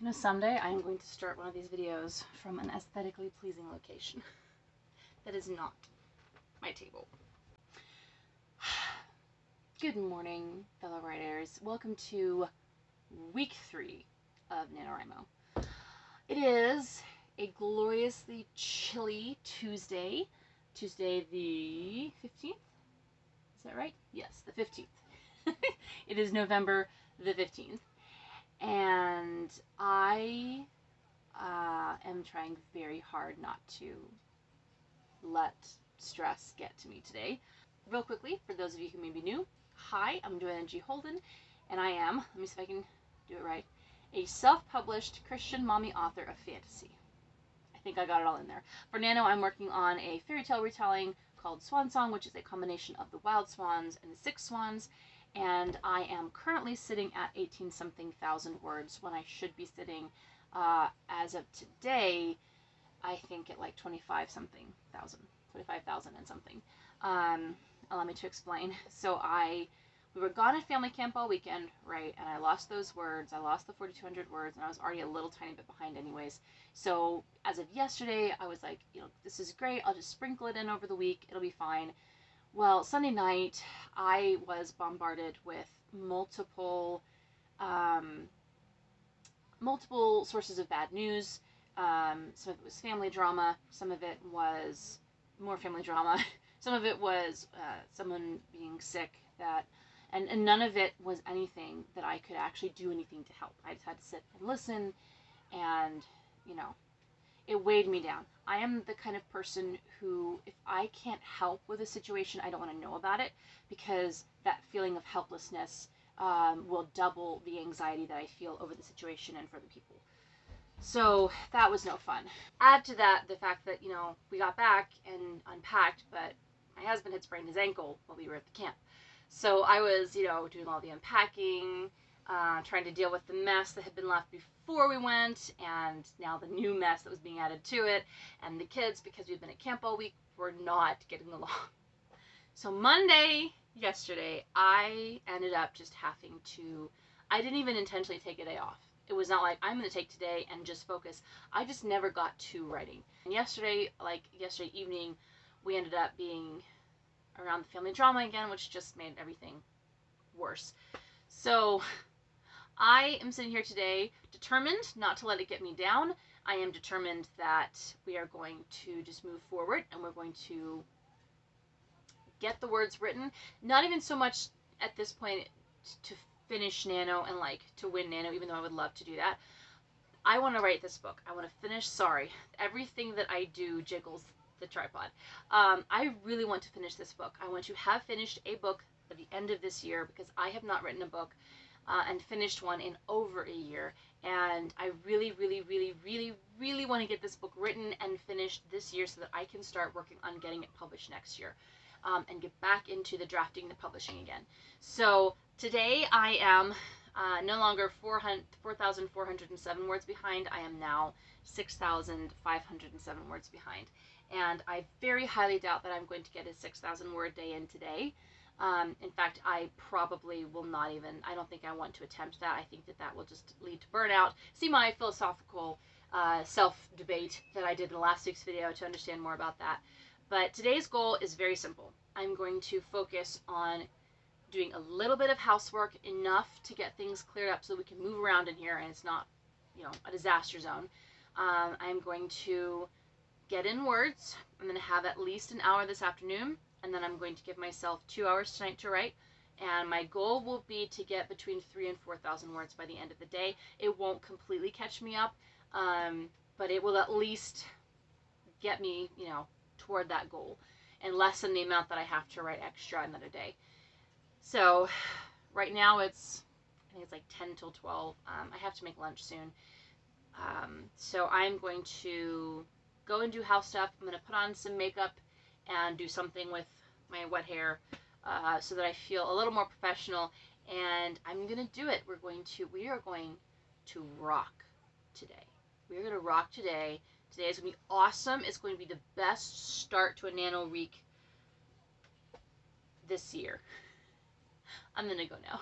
You know, someday I am going to start one of these videos from an aesthetically pleasing location. That is not my table. Good morning, fellow writers. Welcome to week 3 of NaNoWriMo. It is a gloriously chilly Tuesday the 15th? Is that right? Yes, the 15th. It is November the 15th. And I am trying very hard not to let stress get to me today. Real quickly, for those of you who may be new, hi, I'm Joanna G. Holden, and I am, let me see if I can do it right, a self-published Christian mommy author of fantasy. I think I got it all in there. For Nano, I'm working on a fairy tale retelling called Swan Song, which is a combination of the Wild Swans and the Six Swans. And I am currently sitting at 18-something thousand words when I should be sitting, as of today, I think at like 25,000 and something. Allow me to explain. So we were gone at family camp all weekend, right? And I lost those words. I lost the 4,200 words, and I was already a little tiny bit behind anyways. So as of yesterday, I was like, you know, this is great. I'll just sprinkle it in over the week. It'll be fine. Well, Sunday night, I was bombarded with multiple sources of bad news. Some of it was family drama. Some of it was more family drama. Some of it was someone being sick. And none of it was anything that I could actually do anything to help. I just had to sit and listen, and, you know, it weighed me down. I am the kind of person who, if I can't help with a situation, I don't want to know about it, because that feeling of helplessness will double the anxiety that I feel over the situation and for the people. So that was no fun. Add to that the fact that, you know, we got back and unpacked, but my husband had sprained his ankle while we were at the camp. So I was, you know, doing all the unpacking, trying to deal with the mess that had been left before we went, and now the new mess that was being added to it. And the kids, because we've been at camp all week, were not getting along. So Monday, yesterday, I ended up just having to, I didn't even intentionally take a day off. It was not like, I'm going to take today and just focus. I just never got to writing. And yesterday evening, we ended up being around the family drama again, which just made everything worse. So I am sitting here today determined not to let it get me down. I am determined that we are going to just move forward, and we're going to get the words written. Not even so much at this point to finish Nano and like to win Nano, even though I would love to do that. I want to write this book. I want to finish. Sorry, everything that I do jiggles the tripod. I really want to finish this book. I want to have finished a book at the end of this year, because I have not written a book and finished one in over a year. And I really, really, really, really, really want to get this book written and finished this year so that I can start working on getting it published next year, and get back into the drafting and the publishing again. So today I am no longer 4,407 words behind. I am now 6,507 words behind. And I very highly doubt that I'm going to get a 6,000 word day in today. In fact, I probably will not even, I don't think I want to attempt that. I think that that will just lead to burnout. See my philosophical self-debate that I did in the last week's video to understand more about that. But today's goal is very simple. I'm going to focus on doing a little bit of housework, enough to get things cleared up so we can move around in here and it's not, you know, a disaster zone. I'm going to get in words. I'm going to have at least an hour this afternoon, and then I'm going to give myself 2 hours tonight to write. And my goal will be to get between 3,000 and 4,000 words by the end of the day. It won't completely catch me up, but it will at least get me, you know, toward that goal, and lessen the amount that I have to write extra another day. So right now I think it's like 10 till 12. I have to make lunch soon. So I'm going to go and do house stuff. I'm going to put on some makeup and do something with my wet hair, so that I feel a little more professional, and I'm going to do it. We are going to rock today. We are going to rock today. Today is going to be awesome. It's going to be the best start to a Nano week this year. I'm going to go now.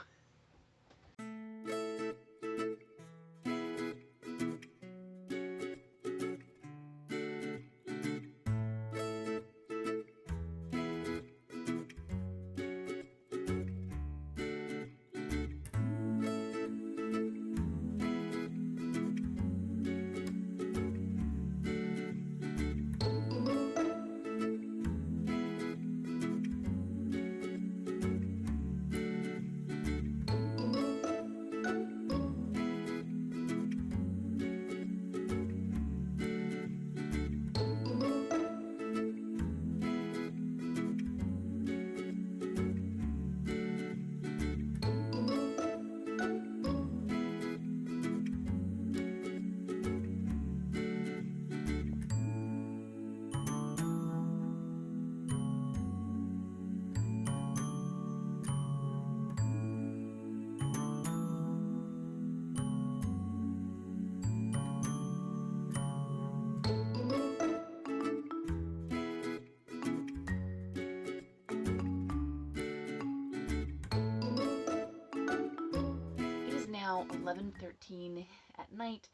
11:13 at night,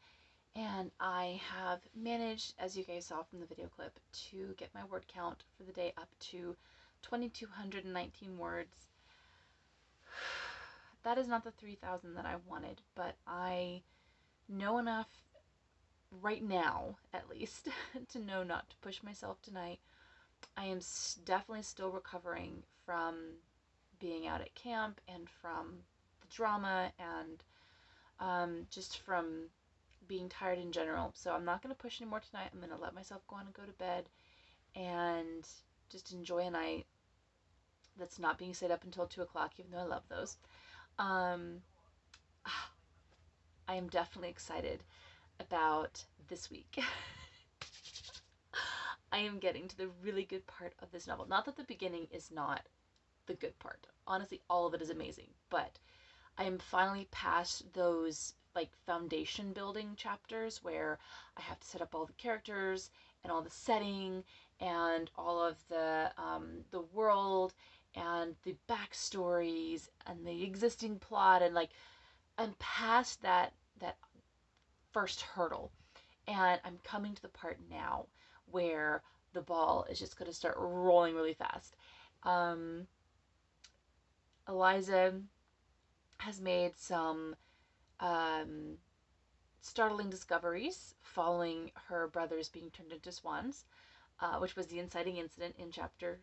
and I have managed, as you guys saw from the video clip, to get my word count for the day up to 2,219 words. That is not the 3,000 that I wanted, but I know enough right now, at least, to know not to push myself tonight. I am definitely still recovering from being out at camp and from the drama and just from being tired in general. So I'm not going to push anymore tonight. I'm going to let myself go on and go to bed and just enjoy a night that's not being stayed up until 2 o'clock, even though I love those. I am definitely excited about this week. I am getting to the really good part of this novel. Not that the beginning is not the good part. Honestly, all of it is amazing. But I am finally past those like foundation building chapters where I have to set up all the characters and all the setting and all of the world and the backstories and the existing plot, and like I'm past that first hurdle, and I'm coming to the part now where the ball is just going to start rolling really fast. Eliza has made some startling discoveries following her brothers being turned into swans, which was the inciting incident in chapter.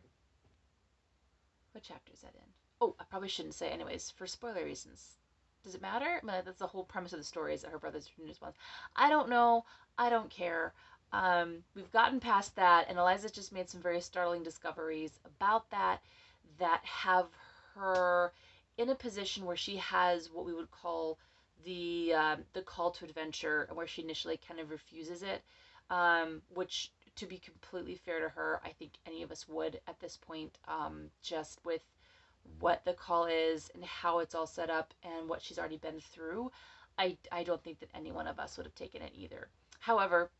What chapter is that in? Oh, I probably shouldn't say, anyways, for spoiler reasons. Does it matter? That's the whole premise of the story, is that her brothers are turned into swans. I don't know. I don't care. We've gotten past that, and Eliza's just made some very startling discoveries about that have her in a position where she has what we would call the call to adventure, where she initially kind of refuses it, which, to be completely fair to her, I think any of us would at this point, just with what the call is and how it's all set up and what she's already been through. I don't think that any one of us would have taken it either. However,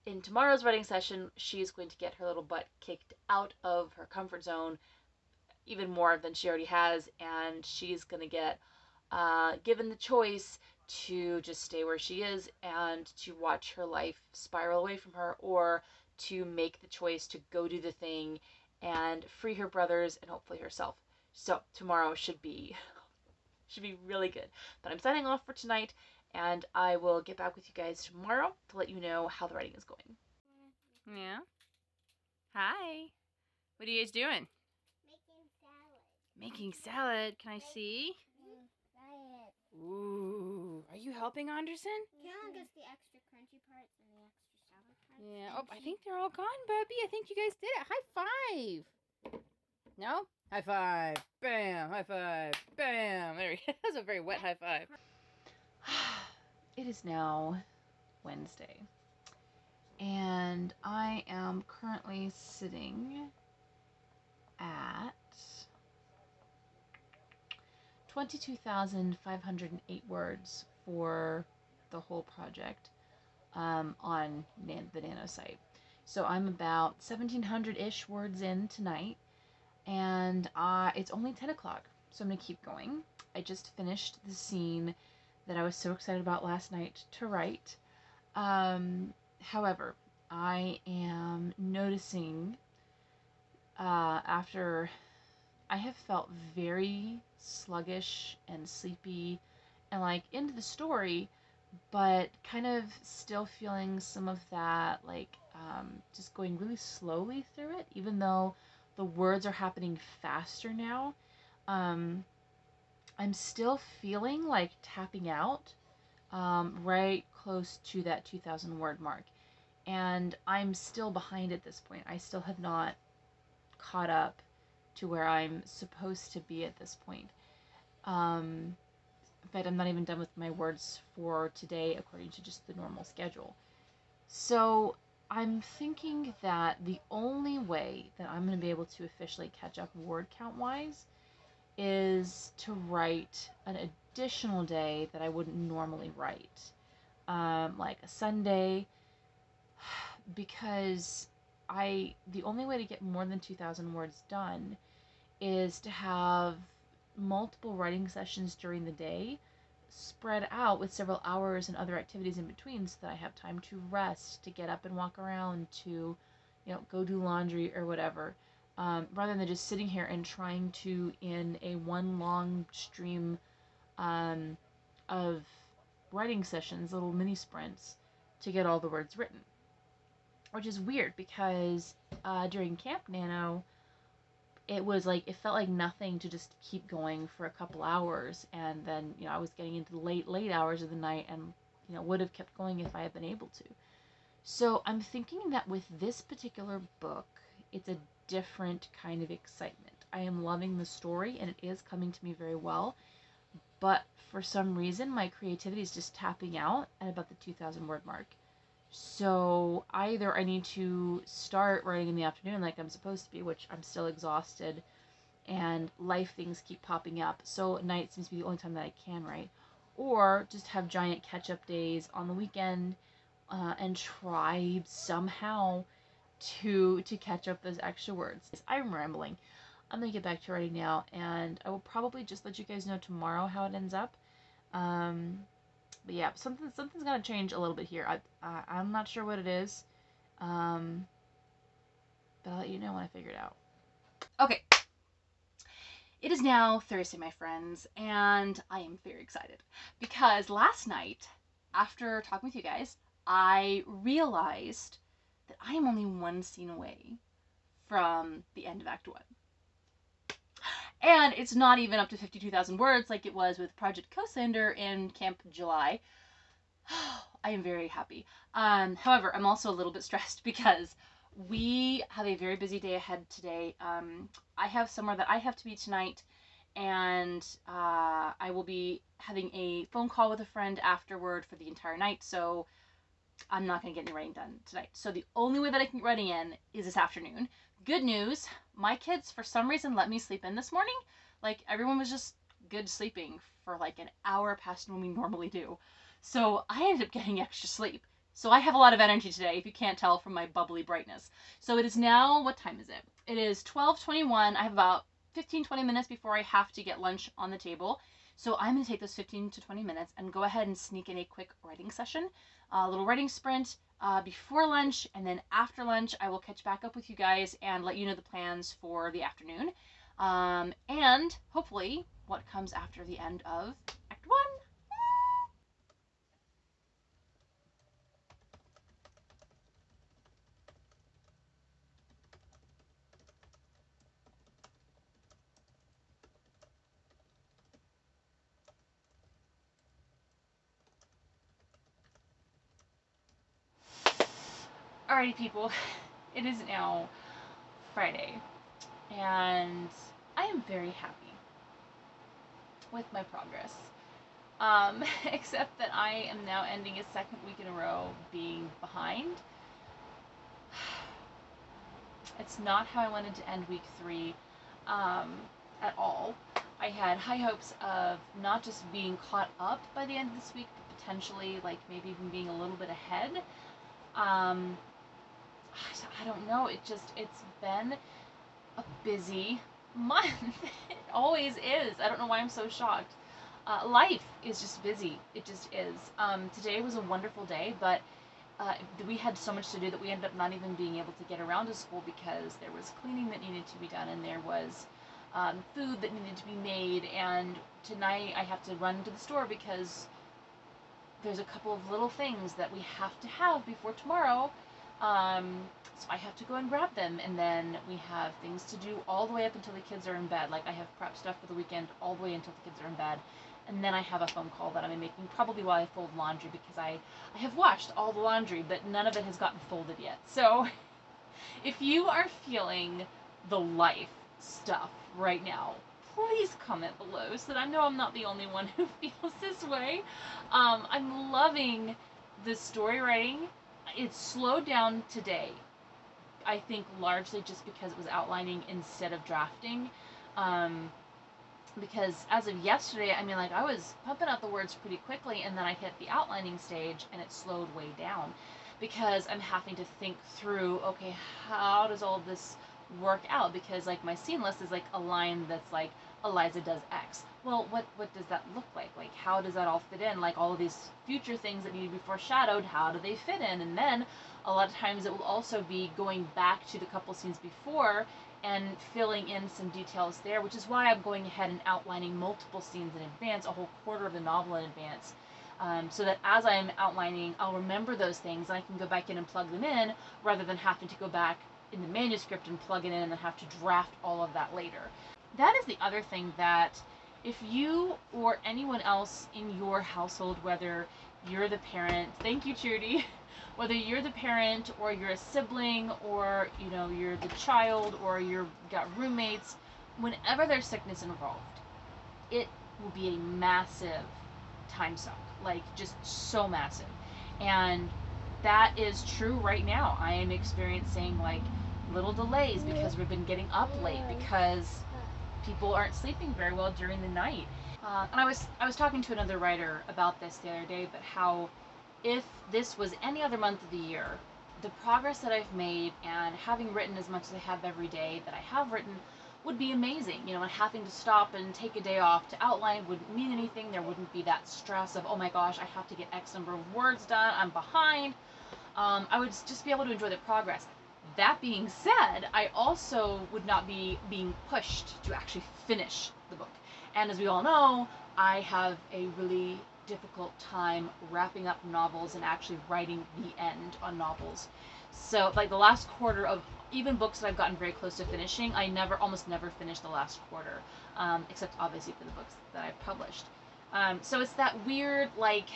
in tomorrow's writing session, she's going to get her little butt kicked out of her comfort zone even more than she already has, and she's going to get given the choice to just stay where she is and to watch her life spiral away from her, or to make the choice to go do the thing and free her brothers and hopefully herself. So tomorrow should be really good. But I'm signing off for tonight, and I will get back with you guys tomorrow to let you know how the writing is going. Yeah. Hi. What are you guys doing? Making salad. Making salad. Can I see? Ooh. Are you helping, Anderson? Karen gets the extra crunchy parts and the extra sour parts. Yeah. Oh, I think they're all gone, Bubby. I think you guys did it. High five. No? High five. Bam. High five. Bam. There we go. That was a very wet high five. It is now Wednesday, and I am currently sitting at 22,508 words for the whole project on the Nano site. So I'm about 1,700-ish words in tonight, and it's only 10 o'clock, so I'm going to keep going. I just finished the scene that I was so excited about last night to write. However, I am noticing after I have felt very sluggish and sleepy and like into the story, but kind of still feeling some of that, like just going really slowly through it, even though the words are happening faster now. I'm still feeling like tapping out right close to that 2,000 word mark. And I'm still behind at this point. I still have not caught up to where I'm supposed to be at this point. In fact, I'm not even done with my words for today according to just the normal schedule. So I'm thinking that the only way that I'm going to be able to officially catch up word count wise is to write an additional day that I wouldn't normally write, like a Sunday, because the only way to get more than 2,000 words done is to have multiple writing sessions during the day spread out with several hours and other activities in between so that I have time to rest, to get up and walk around, to, go do laundry or whatever, rather than just sitting here and trying to, in a one long stream of writing sessions, little mini sprints, to get all the words written. Which is weird because during Camp Nano, it was like, it felt like nothing to just keep going for a couple hours, and then I was getting into the late hours of the night, and would have kept going if I had been able to. So I'm thinking that with this particular book, it's a different kind of excitement. I am loving the story and it is coming to me very well, but for some reason my creativity is just tapping out at about the 2,000 word mark. So either I need to start writing in the afternoon like I'm supposed to be, which I'm still exhausted, and life things keep popping up, so night seems to be the only time that I can write, or just have giant catch-up days on the weekend, and try somehow to catch up those extra words. I'm rambling. I'm gonna get back to writing now, and I will probably just let you guys know tomorrow how it ends up. But yeah, something's gonna change a little bit here. I'm not sure what it is, but I'll let you know when I figure it out. Okay, it is now Thursday, my friends, and I am very excited because last night, after talking with you guys, I realized that I am only one scene away from the end of Act 1. And it's not even up to 52,000 words like it was with Project Cosander in Camp July. I am very happy. However, I'm also a little bit stressed because we have a very busy day ahead today. I have somewhere that I have to be tonight, and I will be having a phone call with a friend afterward for the entire night, so I'm not going to get any writing done tonight. So the only way that I can get writing in is this afternoon. Good news, my kids for some reason let me sleep in this morning. Like, everyone was just good sleeping for like an hour past when we normally do. So I ended up getting extra sleep. So I have a lot of energy today, if you can't tell from my bubbly brightness. So it is now, what time is it? It is 12:21. I have about 15-20 minutes before I have to get lunch on the table. So I'm going to take those 15 to 20 minutes and go ahead and sneak in a quick writing session, a little writing sprint before lunch, and then after lunch I will catch back up with you guys and let you know the plans for the afternoon, and hopefully what comes after the end of Act 1. Alrighty, people, it is now Friday, and I am very happy with my progress. Except that I am now ending a second week in a row being behind. It's not how I wanted to end week 3 at all. I had high hopes of not just being caught up by the end of this week, but potentially like maybe even being a little bit ahead. I don't know. It's been a busy month. It always is. I don't know why I'm so shocked. Life is just busy. It just is. Today was a wonderful day, but we had so much to do that we ended up not even being able to get around to school because there was cleaning that needed to be done, and there was food that needed to be made, and tonight I have to run to the store because there's a couple of little things that we have to have before tomorrow. So I have to go and grab them, and then we have things to do all the way up until the kids are in bed. Like, I have prep stuff for the weekend all the way until the kids are in bed, and then I have a phone call that I'm making probably while I fold laundry, because I have washed all the laundry, but none of it has gotten folded yet. So if you are feeling the life stuff right now, please comment below so that I know I'm not the only one who feels this way. I'm loving the story writing. It's slowed down today, I think largely just because it was outlining instead of drafting. Because as of yesterday, I mean, like, I was pumping out the words pretty quickly, and then I hit the outlining stage and it slowed way down because I'm having to think through, okay, how does all this work out? Because like my scene list is like a line that's like Eliza does X. Well, what does that look like? Like, how does that all fit in? Like, all of these future things that need to be foreshadowed, how do they fit in? And then a lot of times it will also be going back to the couple scenes before and filling in some details there, which is why I'm going ahead and outlining multiple scenes in advance, a whole quarter of the novel in advance, so that as I'm outlining, I'll remember those things and I can go back in and plug them in, rather than having to go back in the manuscript and plug it in and have to draft all of that later. That is the other thing, that if you or anyone else in your household, whether you're the parent, thank you, Trudy, whether you're the parent or you're a sibling or, you know, you're the child or you've got roommates, whenever there's sickness involved, it will be a massive time suck, like just so massive. And that is true right now. I am experiencing like little delays because we've been getting up late because people aren't sleeping very well during the night. And I was talking to another writer about this the other day, but how if this was any other month of the year, the progress that I've made and having written as much as I have every day that I have written would be amazing. You know, and having to stop and take a day off to outline wouldn't mean anything. There wouldn't be that stress of, oh my gosh, I have to get X number of words done, I'm behind. I would just be able to enjoy the progress. That being said, I also would not be being pushed to actually finish the book. And as we all know, I have a really difficult time wrapping up novels and actually writing the end on novels. So, like the last quarter of even books that I've gotten very close to finishing, I almost never finish the last quarter, except obviously for the books that I've published. So it's that weird, like,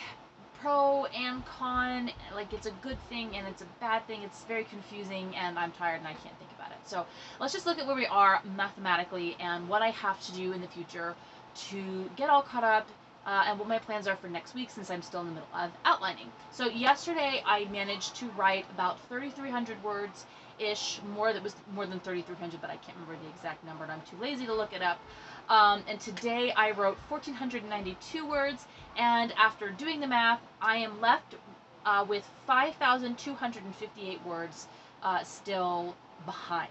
pro and con, like it's a good thing and it's a bad thing. It's very confusing and I'm tired and I can't think about it. So let's just look at where we are mathematically and what I have to do in the future to get all caught up, and what my plans are for next week, since I'm still in the middle of outlining. So yesterday I managed to write about 3,300 words ish. That was more than 3,300, but I can't remember the exact number and I'm too lazy to look it up. And today I wrote 1,492 words, and after doing the math, I am left with 5,258 words still behind.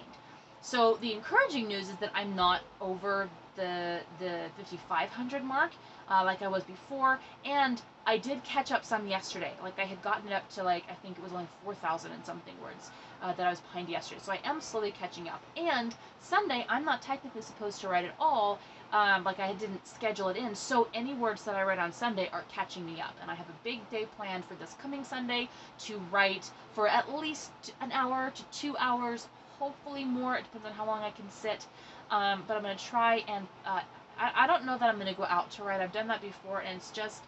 So the encouraging news is that I'm not over the 5,500 mark like I was before, and I did catch up some yesterday. Like I had gotten it up to, like, I think it was only 4,000 and something words that I was behind yesterday. So I am slowly catching up. And Sunday, I'm not technically supposed to write at all. Like I didn't schedule it in. So any words that I write on Sunday are catching me up. And I have a big day planned for this coming Sunday to write for at least an hour to 2 hours, hopefully more. It depends on how long I can sit. But I'm going to try and I don't know that I'm going to go out to write. I've done that before, and it's just,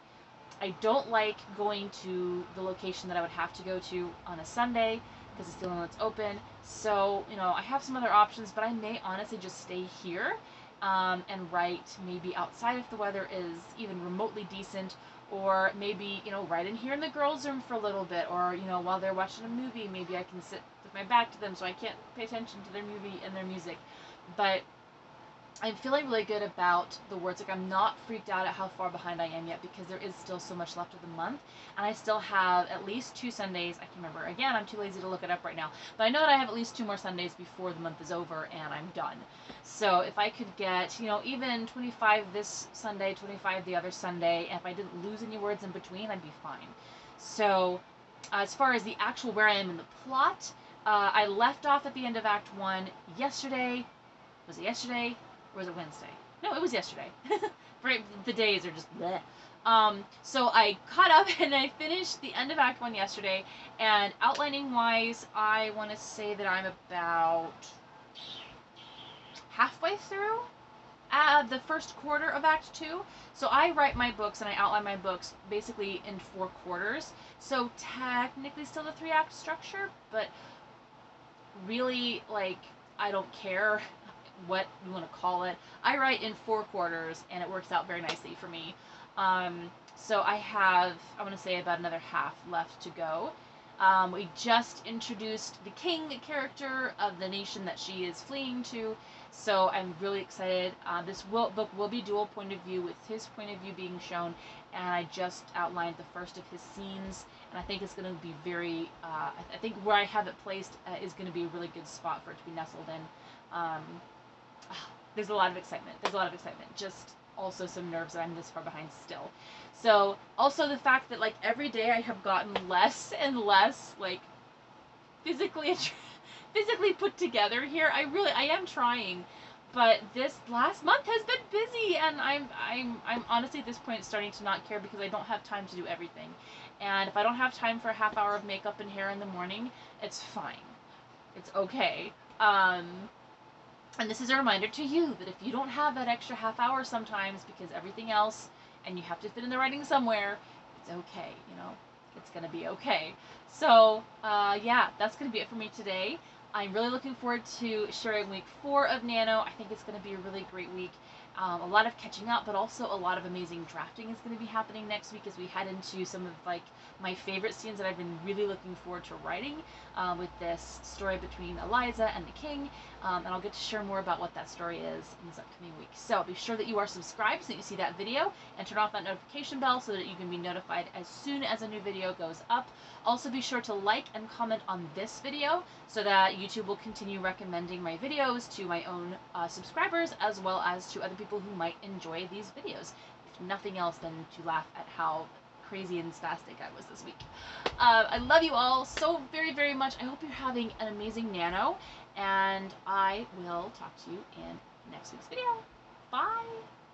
I don't like going to the location that I would have to go to on a Sunday because it's the only one that's open. So, you know, I have some other options, but I may honestly just stay here and write maybe outside if the weather is even remotely decent, or maybe, you know, write in here in the girls' room for a little bit, or, you know, while they're watching a movie, maybe I can sit with my back to them so I can't pay attention to their movie and their music. But I'm feeling really good about the words. Like, I'm not freaked out at how far behind I am yet, because there is still so much left of the month, and I still have at least 2 Sundays. I can remember. Again, I'm too lazy to look it up right now, but I know that I have at least 2 more Sundays before the month is over and I'm done. So if I could get, you know, even 25 this Sunday, 25 the other Sunday, and if I didn't lose any words in between, I'd be fine. So as far as the actual where I am in the plot, I left off at the end of Act 1 yesterday. Was it yesterday? Or was it Wednesday? No, it was yesterday. The days are just bleh. So I caught up and I finished the end of Act 1 yesterday, and outlining wise, I want to say that I'm about halfway through the first quarter of Act 2. So I write my books and I outline my books basically in 4 quarters. So technically still the 3-act structure, but really, like, I don't care what you want to call it. I write in 4 quarters and it works out very nicely for me. So I want to say about another half left to go. We just introduced the king character of the nation that she is fleeing to, so I'm really excited. This book will be dual point of view, with his point of view being shown, and I just outlined the first of his scenes, and I think it's going to be very, I think where I have it placed is going to be a really good spot for it to be nestled in. there's a lot of excitement. There's a lot of excitement. Just also some nerves that I'm this far behind still. So also the fact that like every day I have gotten less and less like physically physically put together here. I am trying, but this last month has been busy, and I'm honestly at this point starting to not care because I don't have time to do everything. And if I don't have time for a half hour of makeup and hair in the morning, it's fine. It's okay. And this is a reminder to you that if you don't have that extra half hour sometimes because everything else and you have to fit in the writing somewhere, it's okay, you know, it's gonna be okay. So yeah, that's gonna be it for me today. I'm really looking forward to sharing week 4 of Nano. I think it's going to be a really great week. A lot of catching up, but also a lot of amazing drafting is going to be happening next week as we head into some of like my favorite scenes that I've been really looking forward to writing with this story between Eliza and the king. And I'll get to share more about what that story is in this upcoming week. So be sure that you are subscribed so that you see that video, and turn off that notification bell so that you can be notified as soon as a new video goes up. Also be sure to like and comment on this video so that YouTube will continue recommending my videos to my own subscribers as well as to other people who might enjoy these videos. If nothing else than to laugh at how crazy and spastic I was this week. I love you all so very, very much. I hope you're having an amazing Nano, and I will talk to you in next week's video. Bye!